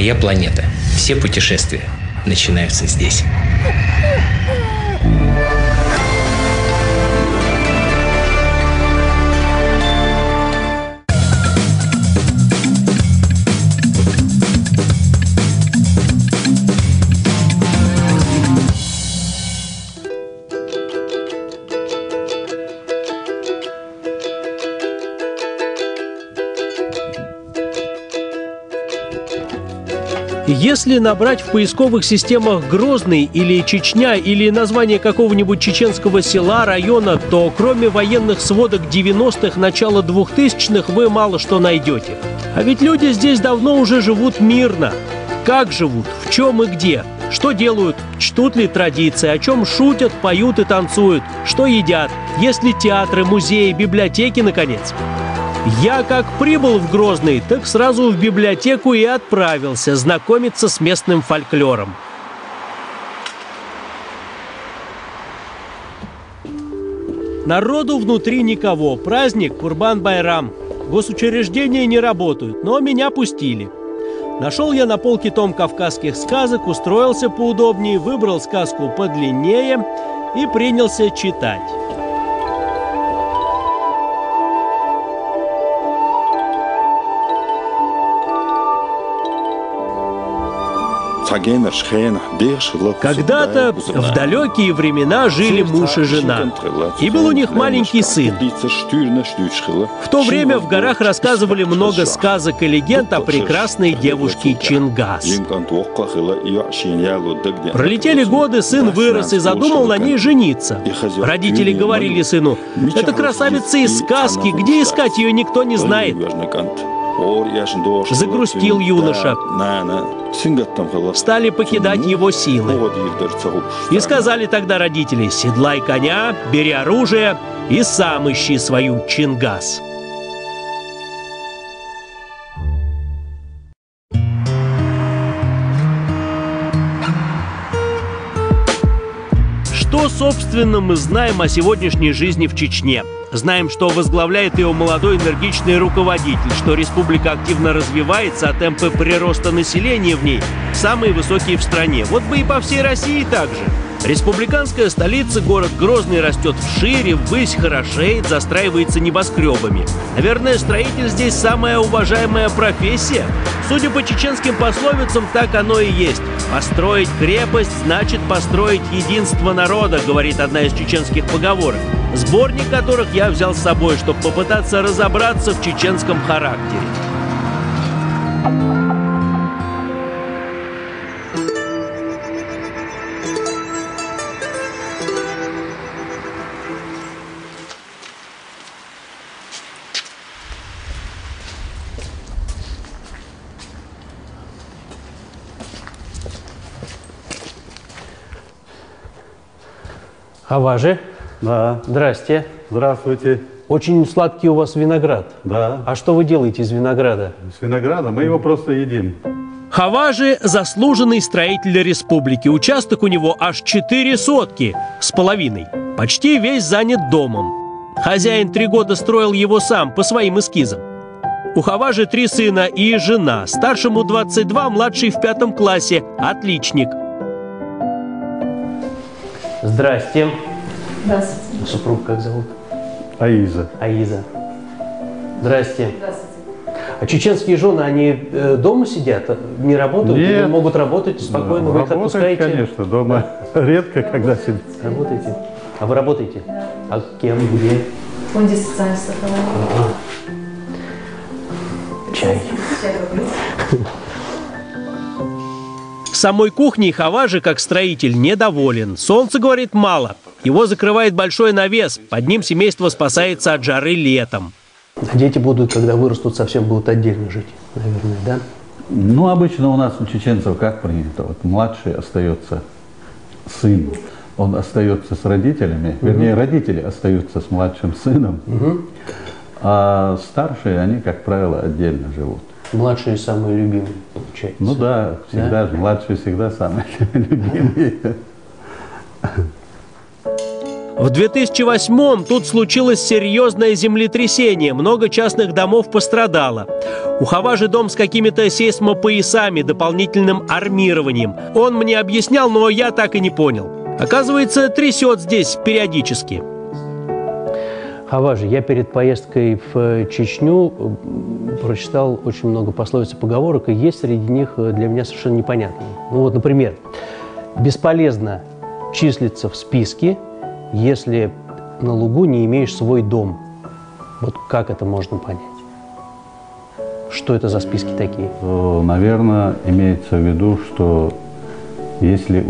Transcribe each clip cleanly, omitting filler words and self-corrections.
Моя планета. Все путешествия начинаются здесь. Если набрать в поисковых системах «Грозный» или «Чечня» или название какого-нибудь чеченского села, района, то кроме военных сводок 90-х, начала 2000-х вы мало что найдете. А ведь люди здесь давно уже живут мирно. Как живут? В чем и где? Что делают? Чтут ли традиции? О чем шутят, поют и танцуют? Что едят? Есть ли театры, музеи, библиотеки, наконец? Я как прибыл в Грозный, так сразу в библиотеку и отправился знакомиться с местным фольклором. Народу внутри никого. Праздник Курбан-Байрам. Госучреждения не работают, но меня пустили. Нашел я на полке том кавказских сказок, устроился поудобнее, выбрал сказку подлиннее и принялся читать. Когда-то в далекие времена жили муж и жена, и был у них маленький сын. В то время в горах рассказывали много сказок и легенд о прекрасной девушке Чингас. Пролетели годы, сын вырос и задумал на ней жениться. Родители говорили сыну: «Это красавица из сказки, где искать ее никто не знает». Загрустил юноша. Стали покидать его силы. И сказали тогда родители: «Седлай коня, бери оружие и сам ищи свою Чингас». Что, собственно, мы знаем о сегодняшней жизни в Чечне? Знаем, что возглавляет ее молодой энергичный руководитель, что республика активно развивается, а темпы прироста населения в ней самые высокие в стране. Вот бы и по всей России так же. Республиканская столица, город Грозный, растет вшире, ввысь, хорошеет, застраивается небоскребами. Наверное, строитель здесь самая уважаемая профессия. Судя по чеченским пословицам, так оно и есть. «Построить крепость значит построить единство народа», говорит одна из чеченских поговорок, сборник которых я взял с собой, чтобы попытаться разобраться в чеченском характере. Хаважи? Да. Здрасте. Здравствуйте. Очень сладкий у вас виноград. Да. А что вы делаете из винограда? С винограда мы его просто едим. Хаважи – заслуженный строитель республики. Участок у него аж 4 сотки с половиной. Почти весь занят домом. Хозяин 3 года строил его сам, по своим эскизам. У Хаважи 3 сына и жена. Старшему 22, младший в 5 классе. Отличник. Здрасте. Здравствуйте. Супруг как зовут? Аиза. Аиза. Здрасте. Здравствуйте. А чеченские жены, они дома сидят, не работают? Нет. Или могут работать спокойно? Да, вы их отпускаете? Конечно, дома редко, когда сидят. Работаете? А вы работаете? Да. А кем, где? В фонде социального страхования. Чай. Чай попить. Самой кухней Хаважи, как строитель, недоволен. Солнца, говорит, мало. Его закрывает большой навес. Под ним семейство спасается от жары летом. А дети будут, когда вырастут, совсем будут отдельно жить, наверное, да? Ну, обычно у нас у чеченцев как принято? Вот младший остается сын, он остается с родителями, вернее, родители остаются с младшим сыном, а старшие, они, как правило, отдельно живут. Младшие самые любимые, получается. Ну да, всегда же, младшие всегда самые любимые. В 2008-м тут случилось серьезное землетрясение, много частных домов пострадало. У Хаважи дом с какими-то сейсмопоясами, дополнительным армированием. Он мне объяснял, но я так и не понял. Оказывается, трясет здесь периодически. Хаважи, я перед поездкой в Чечню прочитал очень много пословиц и поговорок, и есть среди них для меня совершенно непонятные. Ну вот, например, бесполезно числиться в списке, если на лугу не имеешь свой дом. Вот как это можно понять? Что это за списки такие? Наверное, имеется в виду, что если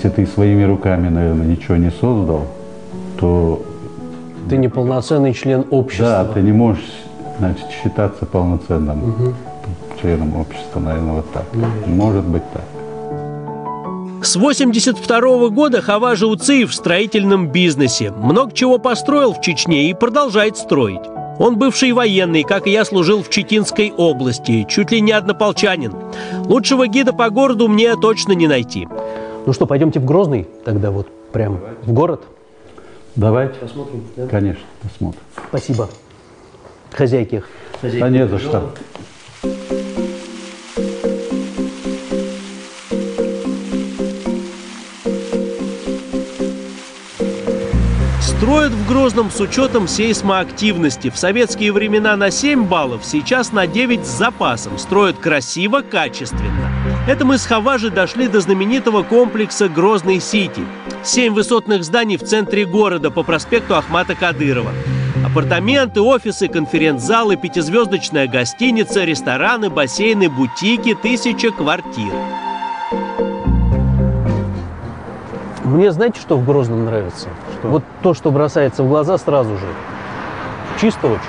ты своими руками, наверное, ничего не создал, то... Ты не полноценный член общества. Да, ты не можешь, значит, считаться полноценным членом общества, наверное, вот так. Может быть так. С 1982 года Хаважи Уциев в строительном бизнесе. Много чего построил в Чечне и продолжает строить. Он бывший военный, как и я, служил в Читинской области, чуть ли не однополчанин. Лучшего гида по городу мне точно не найти. Ну что, пойдемте в Грозный тогда вот прям в город? Давайте. Посмотрим, да? Конечно, посмотрим. Спасибо. Хозяйки. Да не за что. Строят в Грозном с учетом сейсмоактивности. В советские времена на 7 баллов, сейчас на 9 с запасом. Строят красиво, качественно. Это мы с Хаважи дошли до знаменитого комплекса Грозный-Сити. 7 высотных зданий в центре города по проспекту Ахмата Кадырова. Апартаменты, офисы, конференц-залы, 5-звездочная гостиница, рестораны, бассейны, бутики, 1000 квартир. Мне знаете, что в Грозном нравится? Что? Вот то, что бросается в глаза сразу же. Чисто очень.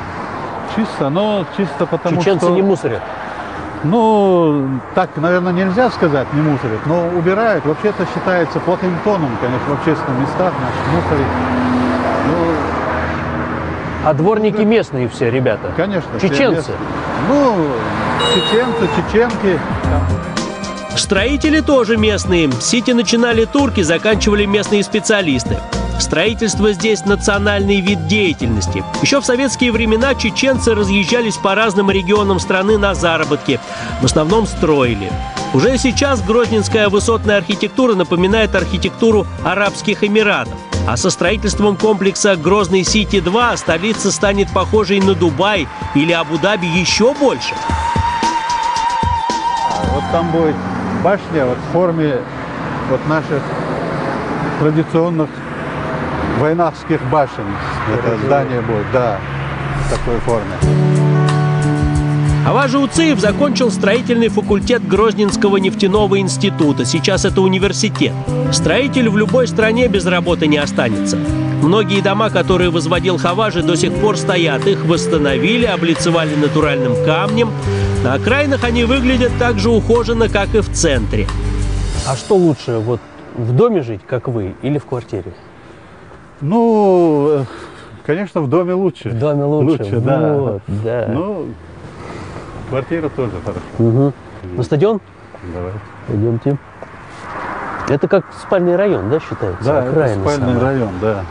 Чисто, но чисто потому Чеченцы что... не мусорят. Ну, так, наверное, нельзя сказать, не мусорят, но убирают. Вообще-то считается плохим тоном, конечно, в общественных местах, значит, мусорить. А дворники местные все, ребята? Конечно. все Чеченцы? местные. Ну, чеченцы, чеченки. Строители тоже местные. Сити начинали турки, заканчивали местные специалисты. Строительство здесь национальный вид деятельности. Еще в советские времена чеченцы разъезжались по разным регионам страны на заработки. В основном строили. Уже сейчас грозненская высотная архитектура напоминает архитектуру Арабских Эмиратов. А со строительством комплекса Грозный-Сити-2 столица станет похожей на Дубай или Абу-Даби еще больше. Вот там будет башня вот в форме вот наших традиционных войнахских башен. Это здание будет, да, в такой форме. Хаважи Уциев закончил строительный факультет Грозненского нефтяного института. Сейчас это университет. Строитель в любой стране без работы не останется. Многие дома, которые возводил Хаважи, до сих пор стоят. Их восстановили, облицевали натуральным камнем. На окраинах они выглядят так же ухоженно, как и в центре. А что лучше, вот в доме жить, как вы, или в квартире? Ну, конечно, в доме лучше. В доме лучше, да. Вот, да. Ну, квартира тоже хорошо. Угу. На стадион? Давай. Пойдемте. Это как спальный район, да, считается? Да, окраина это спальный сама. район, да.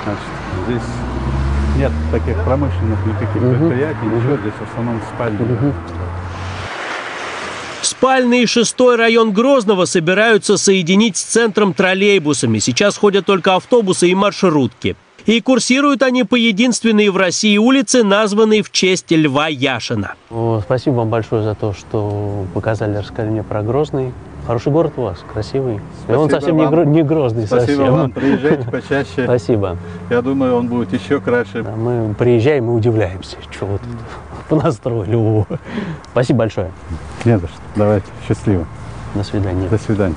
Значит, здесь нет таких промышленных никаких предприятий, ничего, здесь в основном спальный. Спальный и 6-й район Грозного собираются соединить с центром троллейбусами. Сейчас ходят только автобусы и маршрутки. И курсируют они по единственной в России улице, названной в честь Льва Яшина. О, спасибо вам большое за то, что показали, рассказали мне про Грозный. Хороший город у вас, красивый. И он совсем не Грозный. Спасибо совсем. вам, приезжайте почаще. Спасибо. Я думаю, он будет еще краше. Да, мы приезжаем и удивляемся, что вот понастроили. О. Спасибо большое. Не за что. Давайте, счастливо. До свидания. До свидания.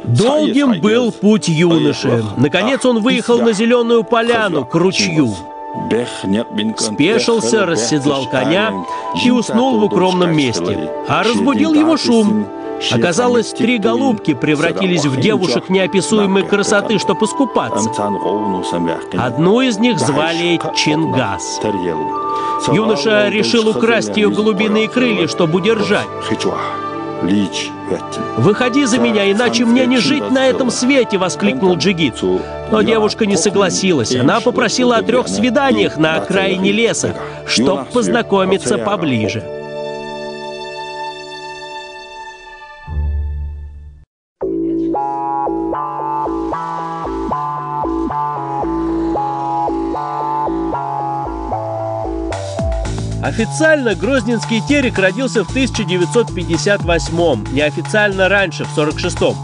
Долгим был путь юноши. Наконец он выехал на зеленую поляну, к ручью. Спешился, расседлал коня и уснул в укромном месте. А разбудил его шум. Оказалось, 3 голубки превратились в девушек неописуемой красоты, чтобы искупаться. Одну из них звали Чингас. Юноша решил украсть ее голубиные крылья, чтобы удержать. «Выходи за меня, иначе мне не жить на этом свете!» — воскликнул Джигит. Но девушка не согласилась. Она попросила о 3 свиданиях на окраине леса, чтобы познакомиться поближе. Официально грозненский Терек родился в 1958-м, неофициально раньше, в 1946-м.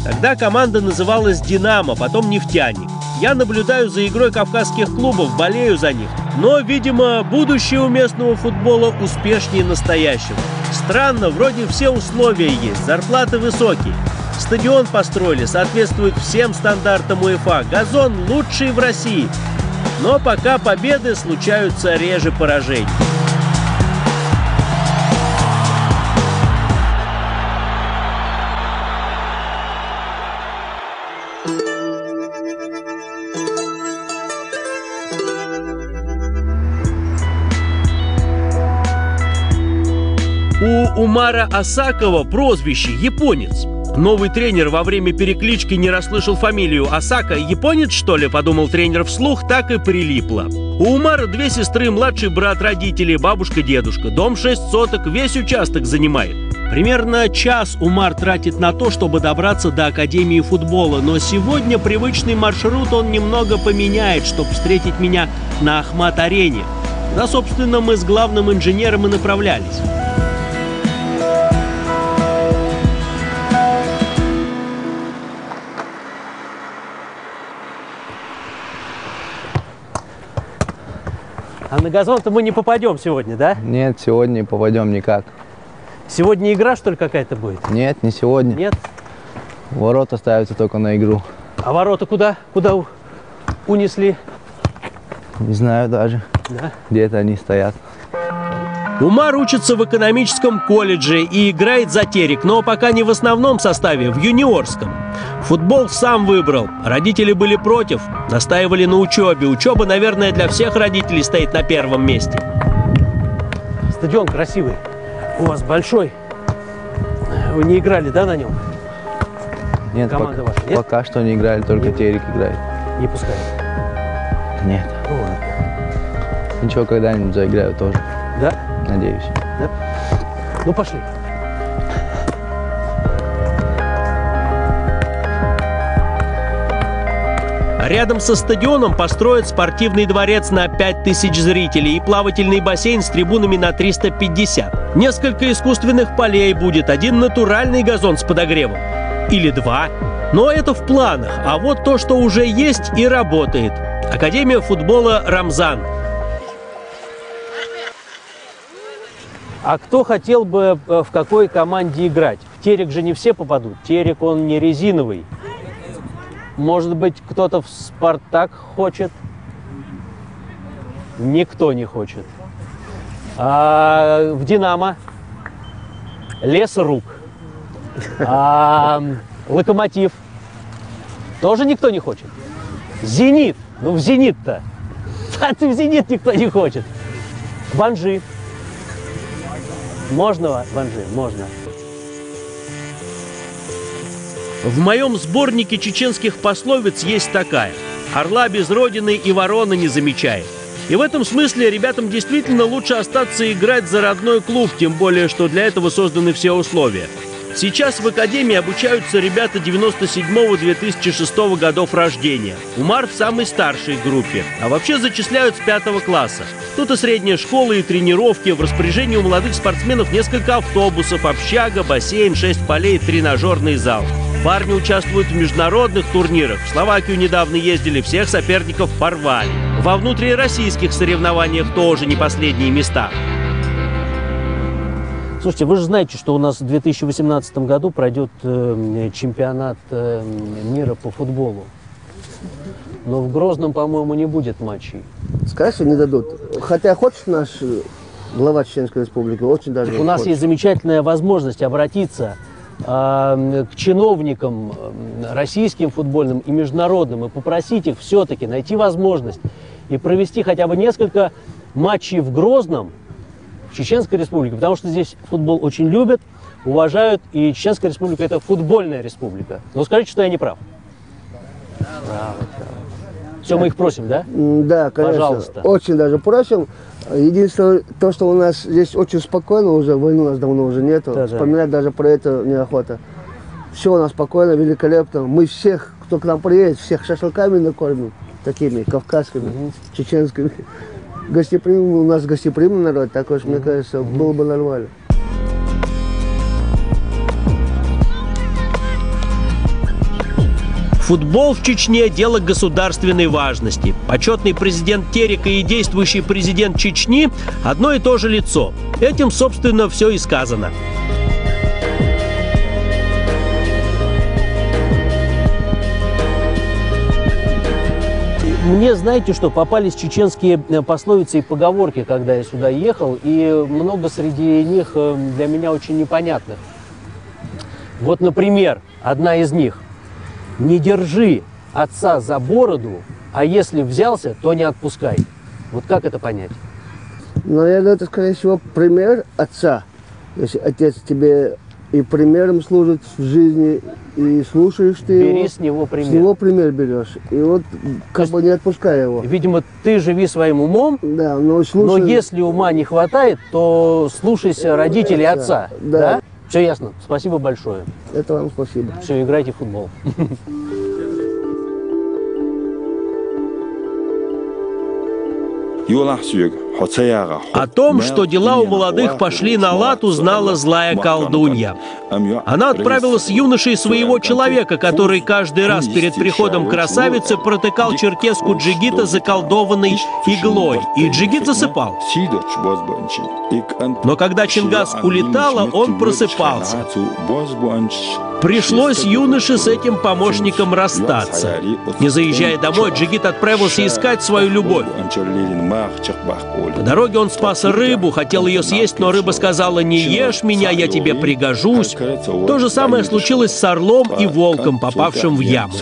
Тогда команда называлась «Динамо», потом «Нефтяник». Я наблюдаю за игрой кавказских клубов, болею за них. Но, видимо, будущее у местного футбола успешнее настоящего. Странно, вроде все условия есть, зарплаты высокие. Стадион построили, соответствует всем стандартам УЕФА. Газон лучший в России. Но пока победы случаются реже поражений. У Умара Асакова прозвище «Японец». Новый тренер во время переклички не расслышал фамилию Асака. «Японец, что ли?» — подумал тренер вслух, так и прилипло. У Умара 2 сестры, младший брат, родители, бабушка, дедушка. Дом 6 соток, весь участок занимает. Примерно час Умар тратит на то, чтобы добраться до Академии футбола. Но сегодня привычный маршрут он немного поменяет, чтобы встретить меня на Ахмат-арене. Да, собственно, мы с главным инженером и направлялись. А на газон-то мы не попадем сегодня, да? Нет, сегодня не попадем никак. Сегодня игра, что ли, какая-то будет? Нет, не сегодня. Нет? Ворота ставятся только на игру. А ворота куда? Куда унесли? Не знаю даже, Да? где-то они стоят. Умар учится в экономическом колледже и играет за Терек, но пока не в основном составе, в юниорском. Футбол сам выбрал. Родители были против, настаивали на учебе. Учеба, наверное, для всех родителей стоит на первом месте. Стадион красивый. У вас большой. Вы не играли, да, на нем? Нет, Команда ваша, нет? пока что не играли, только Терек играет. Не пускай. Нет. Ну, ладно. Ничего, когда-нибудь заиграю тоже. Да? Надеюсь. Да? Ну, пошли. Рядом со стадионом построят спортивный дворец на 5000 зрителей и плавательный бассейн с трибунами на 350. Несколько искусственных полей будет, 1 натуральный газон с подогревом. Или 2. Но это в планах. А вот то, что уже есть и работает. Академия футбола «Рамзан». А кто хотел бы в какой команде играть? В Терек же не все попадут. Терек, он не резиновый. Может быть, кто-то в «Спартак» хочет? Никто не хочет. А в «Динамо»? Лесорук. А «Локомотив»? Тоже никто не хочет. «Зенит». Ну, в «Зенит»-то. А ты в «Зенит» никто не хочет. «Ванжи». Можно, Ванжи? Можно. В моем сборнике чеченских пословиц есть такая: «Орла без родины и ворона не замечает». И в этом смысле ребятам действительно лучше остаться играть за родной клуб, тем более, что для этого созданы все условия. Сейчас в академии обучаются ребята 97-2006 годов рождения. Умар в самой старшей группе, а вообще зачисляют с 5 класса. Тут и средняя школа, и тренировки. В распоряжении у молодых спортсменов несколько автобусов, общага, бассейн, 6 полей, тренажерный зал. Парни участвуют в международных турнирах. В Словакию недавно ездили, всех соперников порвали. Во внутрироссийских соревнованиях тоже не последние места. Слушайте, вы же знаете, что у нас в 2018 году пройдет чемпионат мира по футболу. Но в Грозном, по-моему, не будет матчей. Сказать, что не дадут. Хотя хочешь наш глава Чеченской Республики, очень даже У нас есть замечательная возможность обратиться к чиновникам российским футбольным и международным и попросить их все-таки найти возможность и провести хотя бы несколько матчей в Грозном, в Чеченской Республике, потому что здесь футбол очень любят, уважают, и Чеченская республика – это футбольная республика. Но скажите, что я не прав. Право. Все, мы их просим, да? Да, конечно. Пожалуйста. Очень даже просим. Единственное, то, что у нас здесь очень спокойно уже, войны у нас давно уже нету. Да. Вспоминать даже про это неохота. Все у нас спокойно, великолепно. Мы всех, кто к нам приедет, всех шашлыками накормим. Такими, кавказскими, чеченскими. Гостеприимный, у нас гостеприимный народ, такой, мне кажется, было бы нормально. Футбол в Чечне – дело государственной важности. Почетный президент Терека и действующий президент Чечни – одно и то же лицо. Этим, собственно, все и сказано. Мне, знаете что, попались чеченские пословицы и поговорки, когда я сюда ехал, и много среди них для меня очень непонятных. Вот, например, одна из них. «Не держи отца за бороду, а если взялся, то не отпускай». Вот как это понять? Наверное, это, скорее всего, пример отца. Если отец тебе и примером служит в жизни, и слушаешь ты его. Бери с него пример. С него пример берешь. И вот как бы не отпускай его. Видимо, ты живи своим умом, Да, но слушай. но если ума не хватает, то слушайся родителей отца. Да. Все ясно. Спасибо большое. Это вам спасибо. Все, играйте в футбол. О том, что дела у молодых пошли на лад, узнала злая колдунья. Она отправила с юношей своего человека, который каждый раз перед приходом красавицы протыкал черкеску джигита заколдованной иглой, и джигит засыпал. Но когда Чингас улетала, он просыпался. Пришлось юноше с этим помощником расстаться. Не заезжая домой, джигит отправился искать свою любовь. По дороге он спас рыбу, хотел ее съесть, но рыба сказала: «Не ешь меня, я тебе пригожусь». То же самое случилось с орлом и волком, попавшим в яму.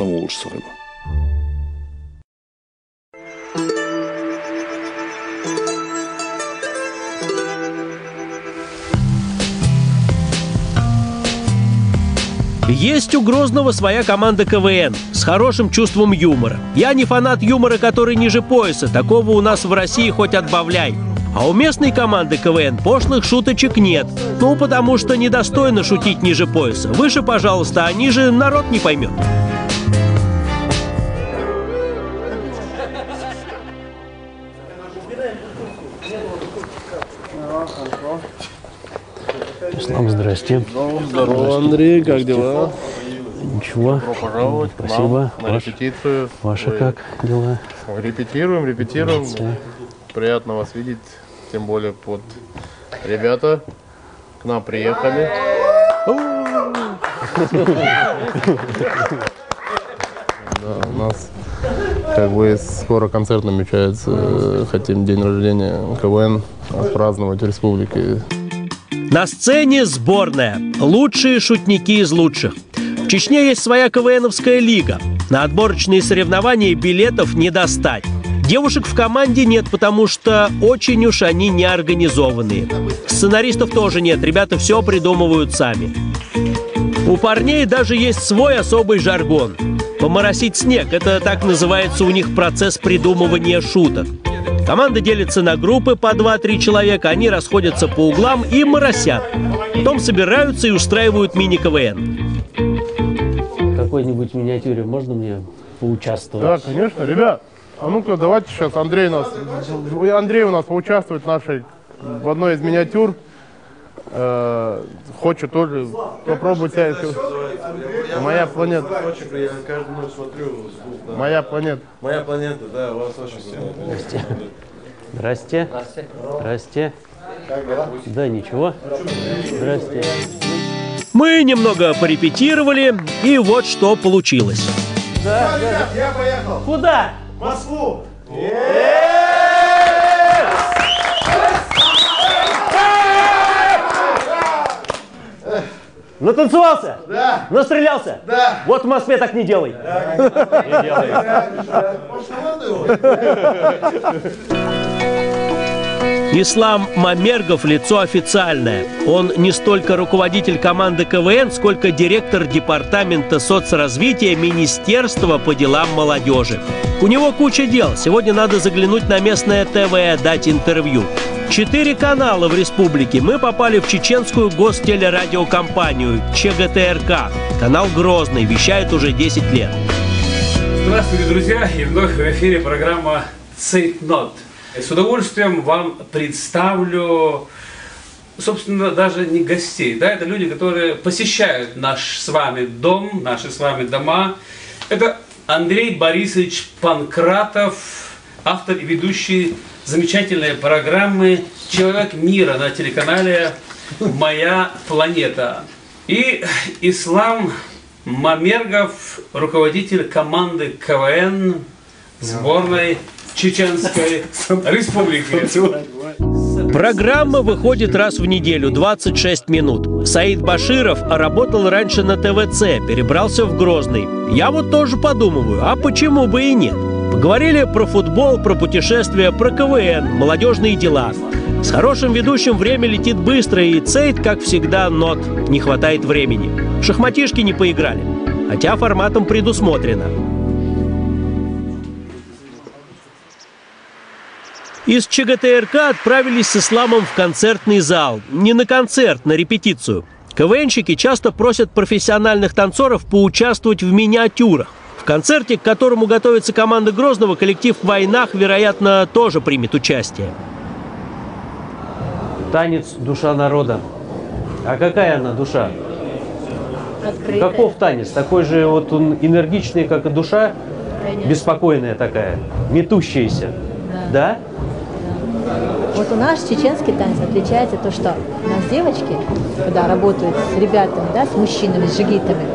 Есть у Грозного своя команда КВН с хорошим чувством юмора. Я не фанат юмора, который ниже пояса. Такого у нас в России хоть отбавляй. А у местной команды КВН пошлых шуточек нет. Ну, потому что недостойно шутить ниже пояса. Выше, пожалуйста, а ниже народ не поймет. Ислам, здрасте. Здорово, Андрей, как дела? Ничего. Добро пожаловать Спасибо. к нам на репетицию. Ваши как дела? Репетируем. Молодцы. Приятно вас видеть, тем более под ребята к нам приехали. Да, у нас как бы скоро концерт намечается. Хотим день рождения КВН отпраздновать в республике. На сцене сборная. Лучшие шутники из лучших. В Чечне есть своя КВНовская лига. На отборочные соревнования билетов не достать. Девушек в команде нет, потому что очень уж они неорганизованные. Сценаристов тоже нет, ребята все придумывают сами. У парней даже есть свой особый жаргон. Поморосить снег – это так называется у них процесс придумывания шуток. Команда делится на группы по 2-3 человека, они расходятся по углам и моросят. Потом собираются и устраивают мини-КВН. В какой-нибудь миниатюре можно мне поучаствовать? Да, конечно, ребят. А ну-ка, давайте сейчас Андрей у нас поучаствует в одной из миниатюр. Хочет тоже попробовать. Моя планета. Я каждую ночь смотрю. Моя планета. Моя планета, да, у вас очень Здрасте. Здрасте. Здрасте. Да, ничего. Здрасте. Мы немного порепетировали, и вот что получилось. Я поехал. Куда? В Москву. Натанцевался? Да. Настрелялся? Да. Вот в Москве так не делай. Не делай. Ислам Мамергов – лицо официальное. Он не столько руководитель команды КВН, сколько директор департамента соцразвития Министерства по делам молодежи. У него куча дел. Сегодня надо заглянуть на местное ТВ, дать интервью. 4 канала в республике. Мы попали в чеченскую гостелерадиокомпанию ЧГТРК. Канал Грозный, вещает уже 10 лет. Здравствуйте, друзья! И вновь в эфире программа «Цейтнот». С удовольствием вам представлю, собственно, даже не гостей. Да, это люди, которые посещают наш с вами дом, наши с вами дома. Это Андрей Борисович Панкратов, автор и ведущий замечательной программы «Человек мира» на телеканале «Моя планета». И Ислам Мамергов, руководитель команды КВН сборной Чеченской Республики. Программа выходит раз в неделю, 26 минут. Саид Баширов работал раньше на ТВЦ, перебрался в Грозный. Я вот тоже подумываю, а почему бы и нет? Поговорили про футбол, про путешествия, про КВН, молодежные дела. С хорошим ведущим время летит быстро, и Цейт, как всегда, нот. Не хватает времени. В шахматишки не поиграли, хотя форматом предусмотрено. Из ЧГТРК отправились с Исламом в концертный зал. Не на концерт, на репетицию. КВНщики часто просят профессиональных танцоров поучаствовать в миниатюрах. В концерте, к которому готовится команда Грозного, коллектив в «Войнах», вероятно, тоже примет участие. Танец «Душа народа». А какая она душа? Открытая. Каков танец? Такой же вот он энергичный, как и душа? Конечно. Беспокойная такая, метущаяся. Да? Вот у нас чеченский танец отличается то, что у нас девочки, когда работают с ребятами, да, с мужчинами, с джигитами,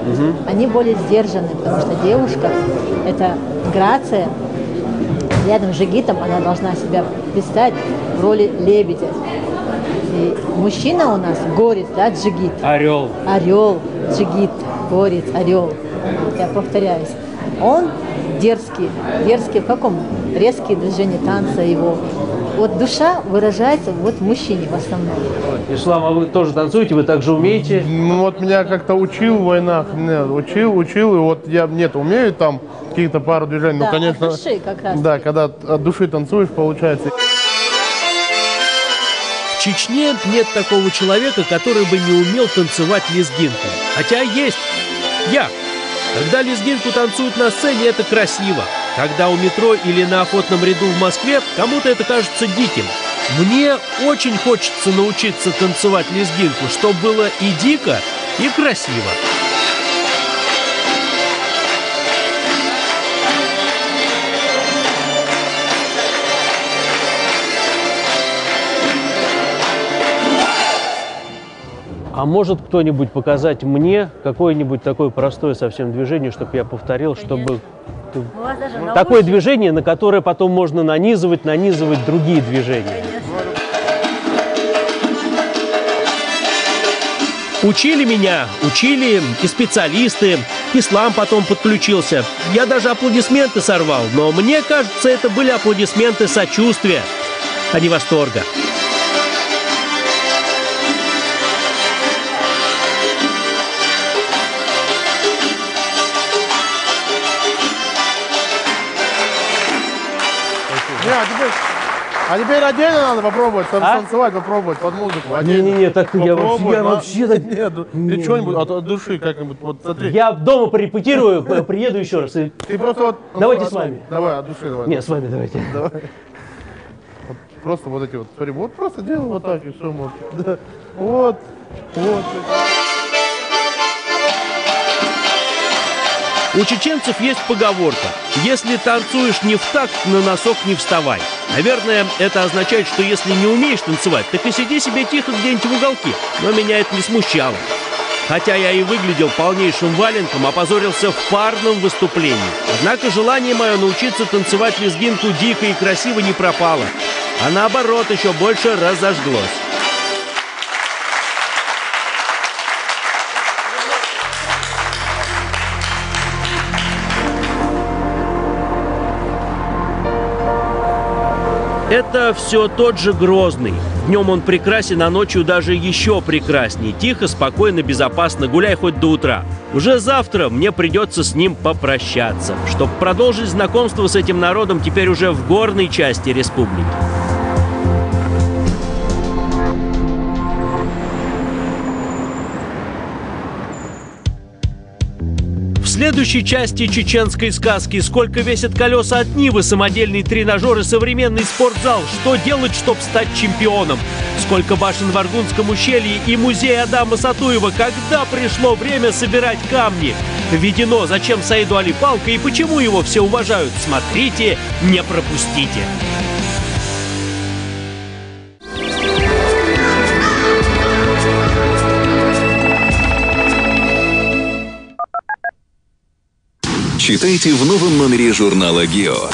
они более сдержаны, потому что девушка – это грация. Рядом с джигитом она должна себя представить в роли лебедя. И мужчина у нас – горец, да, джигит. Орел. Орел, джигит, горец, орел. Я повторяюсь. Он дерзкий. Дерзкий в каком? Резкие движения танца его. Вот душа выражается вот в мужчине в основном. Ислам, а вы тоже танцуете? Вы также умеете? Ну вот меня как-то учил в «Войнах», учил, и вот я умею там какие-то пару движений, Да, ну, конечно, от души как раз. да, когда от души танцуешь, получается. В Чечне нет такого человека, который бы не умел танцевать лезгинку. Хотя есть. Я. Когда лезгинку танцуют на сцене, это красиво. Когда у метро или на охотном ряду в Москве, кому-то это кажется диким. Мне очень хочется научиться танцевать лезгинку, чтобы было и дико, и красиво. А может кто-нибудь показать мне какое-нибудь такое простое совсем движение, чтобы я повторил, чтобы... Такое движение, на которое потом можно нанизывать другие движения. Учили меня, учили и специалисты. Ислам потом подключился. Я даже аплодисменты сорвал, но мне кажется, это были аплодисменты сочувствия, а не восторга. А теперь отдельно надо попробовать, танцевать, попробовать под музыку. Не-не-не, так я вообще... Нет, ты что-нибудь от души как-нибудь, вот смотри. Я дома порепетирую, приеду еще раз. Ты просто вот... Давайте с вами. Давай, от души давай. Нет, с вами давайте. Давай. Вот, просто вот эти вот, смотри, вот просто делай вот так и все, может. Да. Вот. У чеченцев есть поговорка: если танцуешь не в такт, на носок не вставай. Наверное, это означает, что если не умеешь танцевать, так и сиди себе тихо где-нибудь в уголке. Но меня это не смущало. Хотя я и выглядел полнейшим валенком, опозорился в парном выступлении. Однако желание мое научиться танцевать лезгинку дико и красиво не пропало, а наоборот еще больше разожглось. Это все тот же Грозный. Днем он прекрасен, а ночью даже еще прекраснее. Тихо, спокойно, безопасно, гуляй хоть до утра. Уже завтра мне придется с ним попрощаться, чтобы продолжить знакомство с этим народом теперь уже в горной части республики. В следующей части чеченской сказки «Сколько весят колеса от Нивы», самодельный тренажер и современный спортзал. Что делать, чтобы стать чемпионом? Сколько башен в Аргунском ущелье и музей Адама Сатуева? Когда пришло время собирать камни? Введено, зачем Саиду Али палка и почему его все уважают? Смотрите, не пропустите. Читайте в новом номере журнала «Гео».